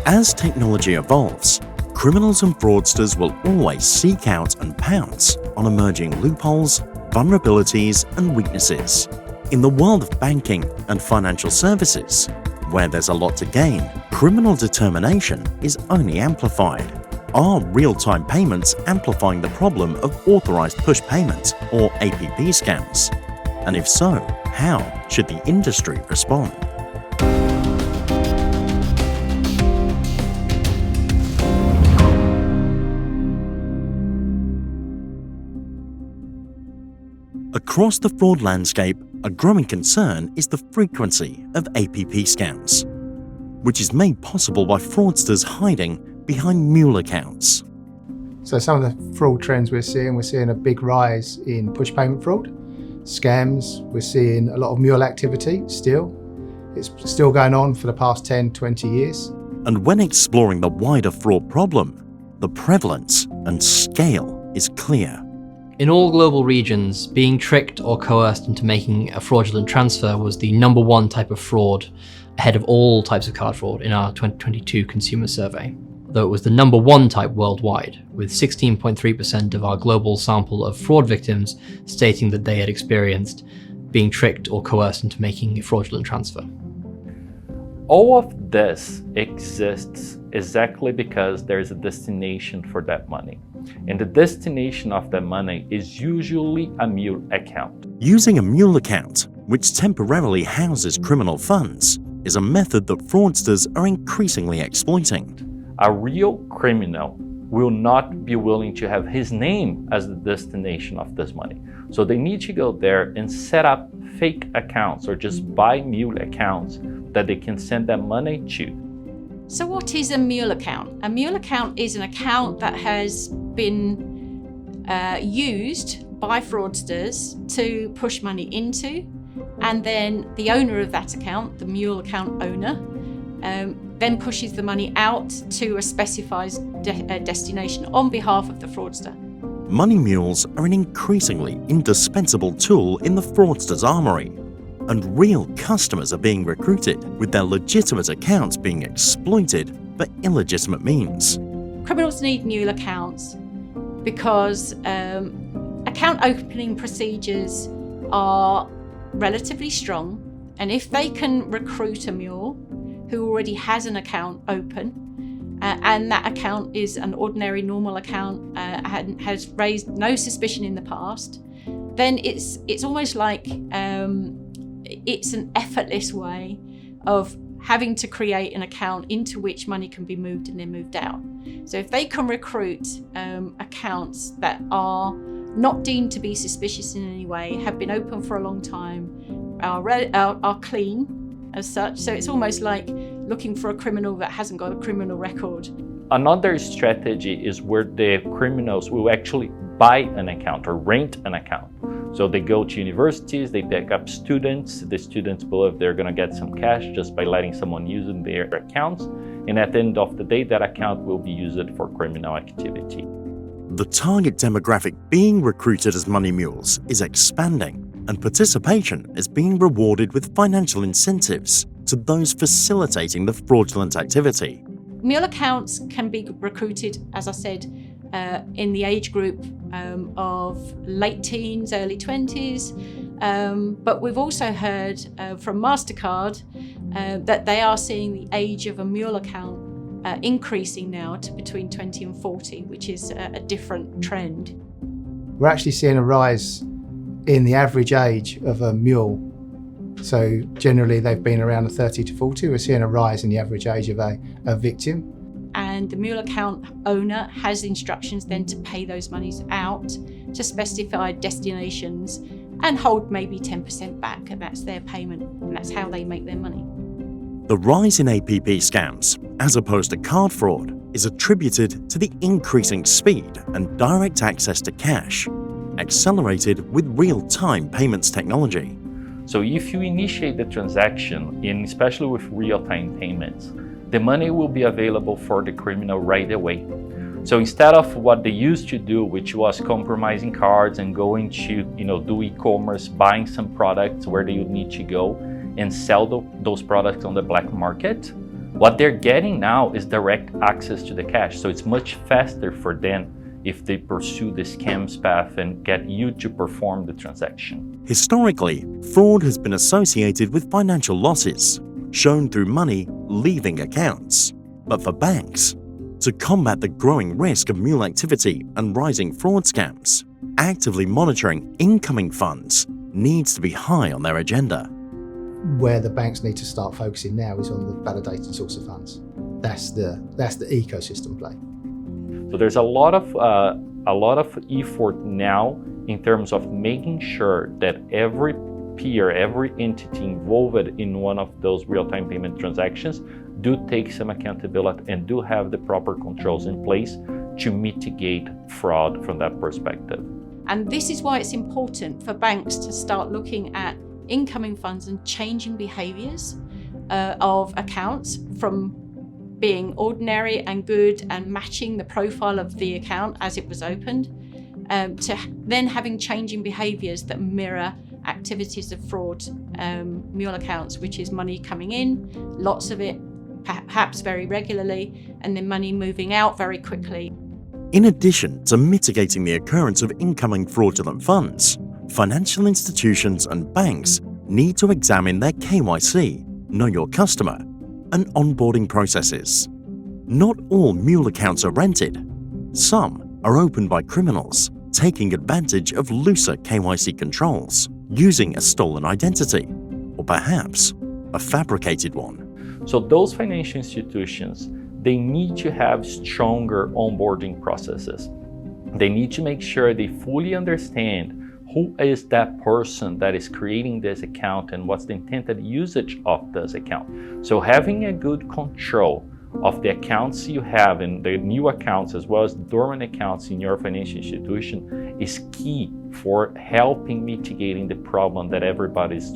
As technology evolves, criminals and fraudsters will always seek out and pounce on emerging loopholes, vulnerabilities, and weaknesses. In the world of banking and financial services, where there's a lot to gain, criminal determination is only amplified. Are real-time payments amplifying the problem of authorized push payment or APP scams? And if so, how should the industry respond? Across the fraud landscape, a growing concern is the frequency of APP scams, which is made possible by fraudsters hiding behind mule accounts. So some of the fraud trends we're seeing a big rise in push payment fraud, scams, we're seeing a lot of mule activity still. It's still going on for the past 10, 20 years. And when exploring the wider fraud problem, the prevalence and scale is clear. In all global regions, being tricked or coerced into making a fraudulent transfer was the #1 type of fraud, ahead of all types of card fraud in our 2022 consumer survey, though it was the #1 type worldwide, with 16.3% of our global sample of fraud victims stating that they had experienced being tricked or coerced into making a fraudulent transfer. All of this exists exactly because there is a destination for that money. And the destination of that money is usually a mule account. Using a mule account, which temporarily houses criminal funds, is a method that fraudsters are increasingly exploiting. A real criminal will not be willing to have his name as the destination of this money. So they need to go there and set up fake accounts or just buy mule accounts that they can send that money to. So what is a mule account? A mule account is an account that has been used by fraudsters to push money into, and then the owner of that account, the mule account owner, then pushes the money out to a specified destination on behalf of the fraudster. Money mules are an increasingly indispensable tool in the fraudster's armory, and real customers are being recruited with their legitimate accounts being exploited for illegitimate means. Criminals need mule accounts because account opening procedures are relatively strong, and if they can recruit a mule who already has an account open, and that account is an ordinary normal account and has raised no suspicion in the past, then it's almost like it's an effortless way of having to create an account into which money can be moved and then moved out. So if they can recruit accounts that are not deemed to be suspicious in any way, have been open for a long time, are clean as such, so it's almost like looking for a criminal that hasn't got a criminal record. Another strategy is where the criminals will actually buy an account or rent an account. So they go to universities, they pick up students, the students believe they're going to get some cash just by letting someone use their accounts, and at the end of the day that account will be used for criminal activity. The target demographic being recruited as money mules is expanding, and participation is being rewarded with financial incentives to those facilitating the fraudulent activity. Mule accounts can be recruited, as I said, in the age group of late teens, early 20s, but we've also heard from MasterCard that they are seeing the age of a mule account increasing now to between 20 and 40, which is a different trend. We're actually seeing a rise in the average age of a mule. So generally they've been around the 30 to 40. We're seeing a rise in the average age of a victim. And the mule account owner has instructions then to pay those monies out to specified destinations and hold maybe 10% back, and that's their payment, and that's how they make their money. The rise in APP scams, as opposed to card fraud, is attributed to the increasing speed and direct access to cash, accelerated with real-time payments technology. So if you initiate the transaction, and especially with real-time payments, the money will be available for the criminal right away. So instead of what they used to do, which was compromising cards and going to do e-commerce, buying some products where they would need to go and sell those products on the black market, What they're getting now is direct access to the cash, so it's much faster for them if they pursue the scams path and get you to perform the transaction. Historically, fraud has been associated with financial losses, shown through money leaving accounts. But for banks, to combat the growing risk of mule activity and rising fraud scams, actively monitoring incoming funds needs to be high on their agenda. Where the banks need to start focusing now is on the validated source of funds. That's the ecosystem play. So there's a lot of effort now in terms of making sure that every peer, every entity involved in one of those real-time payment transactions do take some accountability and do have the proper controls in place to mitigate fraud from that perspective. And this is why it's important for banks to start looking at incoming funds and changing behaviours of accounts from being ordinary and good and matching the profile of the account as it was opened, to then having changing behaviours that mirror activities of fraud mule accounts, which is money coming in, lots of it, perhaps very regularly, and then money moving out very quickly. In addition to mitigating the occurrence of incoming fraudulent funds, financial institutions and banks need to examine their KYC, Know Your Customer, and onboarding processes. Not all mule accounts are rented. Some are opened by criminals, taking advantage of looser KYC controls, using a stolen identity, or perhaps a fabricated one. So those financial institutions, they need to have stronger onboarding processes. They need to make sure they fully understand who is that person that is creating this account and what's the intended usage of this account. So having a good control of the accounts you have and the new accounts as well as dormant accounts in your financial institution is key for helping mitigating the problem that everybody is